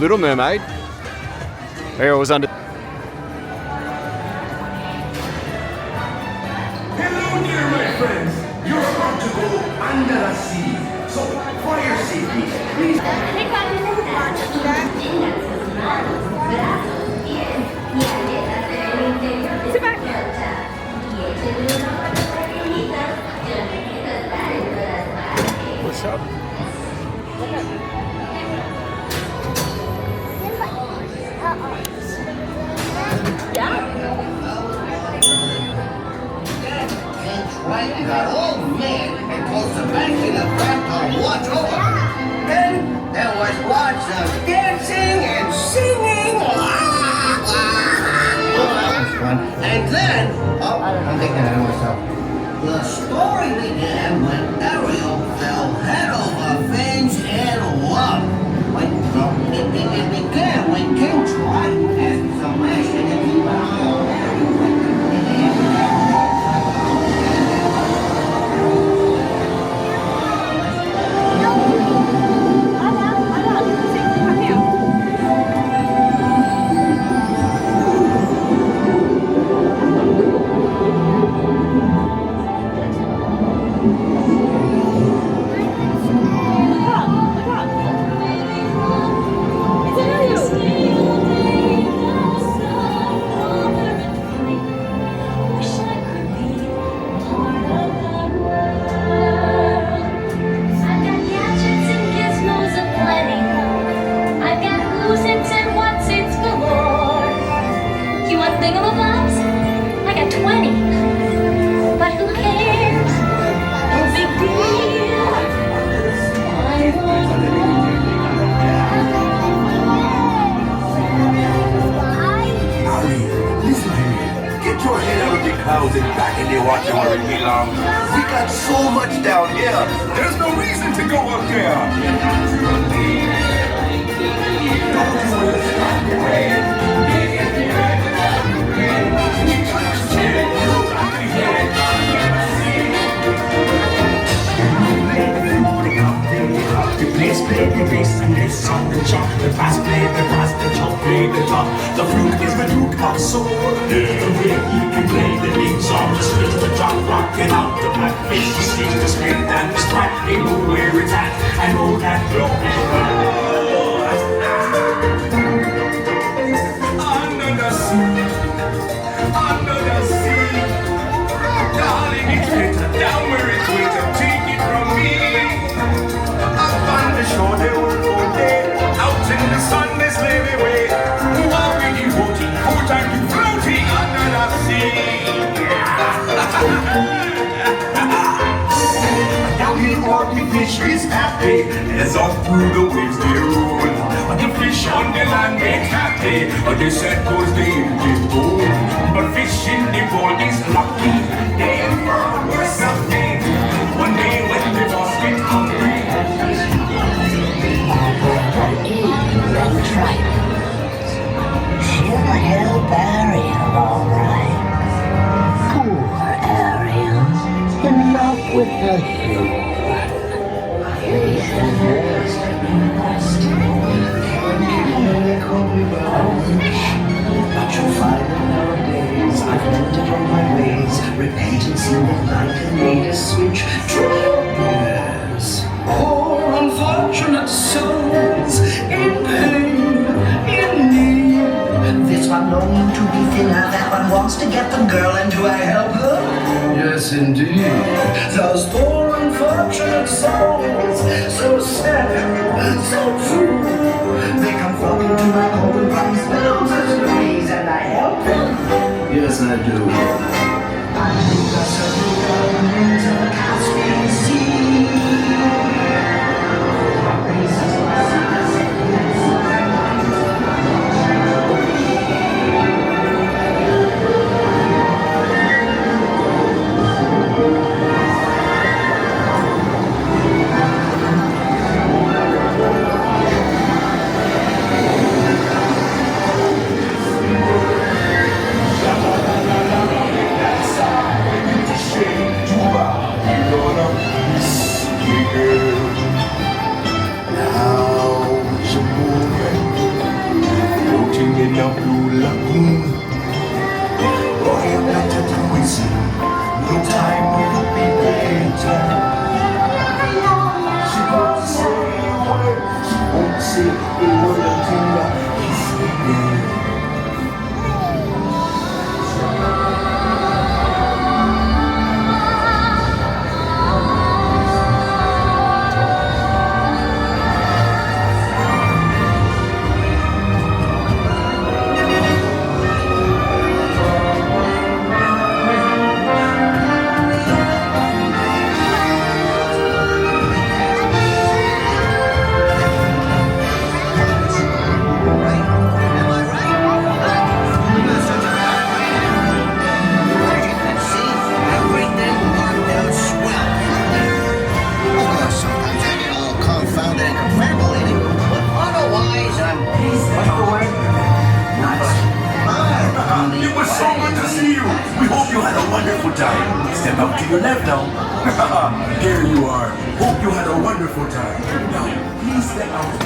Little Mermaid. Ariel was under. Hello, dear my friends. You're about to go under the sea. So, for your safety, please. What's up? Right, got old man and told Sebastian to grab to watch over. Then there was lots of dancing and singing. Oh, that was fun. And then, I'm thinking of myself. The story began when Ariel fell head over fins in love. It began when King tried to ask Sebastian if he was all And back in your watch where it belongs. We got so much down here. There's no reason to go up there. Play the bass and they song the chop. The bass play the brass, the chop play the top. The flute is the duke of soul. The way he can play the lead song, just lift the drop, rocking out the blackfish. He sings the straight and the strap. They know where it's at. I know that blow. Under the sea, under the sea. Darling, it's better down where it's winter. Take it from me. On the shore they work all day. Out in the sun they slave away. Walking you boating, full-time you floating under the sea. Down here on the fish is happy as off through the waves they roll. But the fish on the land ain't happy, but they said cause they get old. But fish in the pond is lucky, they ain't for something. One day when the boss get hungry, She'll help Ariel, all right. Poor Ariel, in love with the human. But you'll find that nowadays I've mended all my ways. Repentance in the light and made a switch. Yes. Poor unfortunate souls in pain, in need. This one longing to be thinner, that one wants to get the girl, and do I help her? Yes, indeed. Those poor unfortunate souls, so sad, so true. They come flocking to my home and promise bills as ways, and I help them. Yes, I do. I think I settled down into the Caspian Sea. shit. a blue lagoon. Boy, you better do it soon. No time will be later. She won't say a word. She won't say a word until he's sleeping. It was so good to see you. We hope you had a wonderful time. Step out to your left now. Here you are. Hope you had a wonderful time. Now, please step out.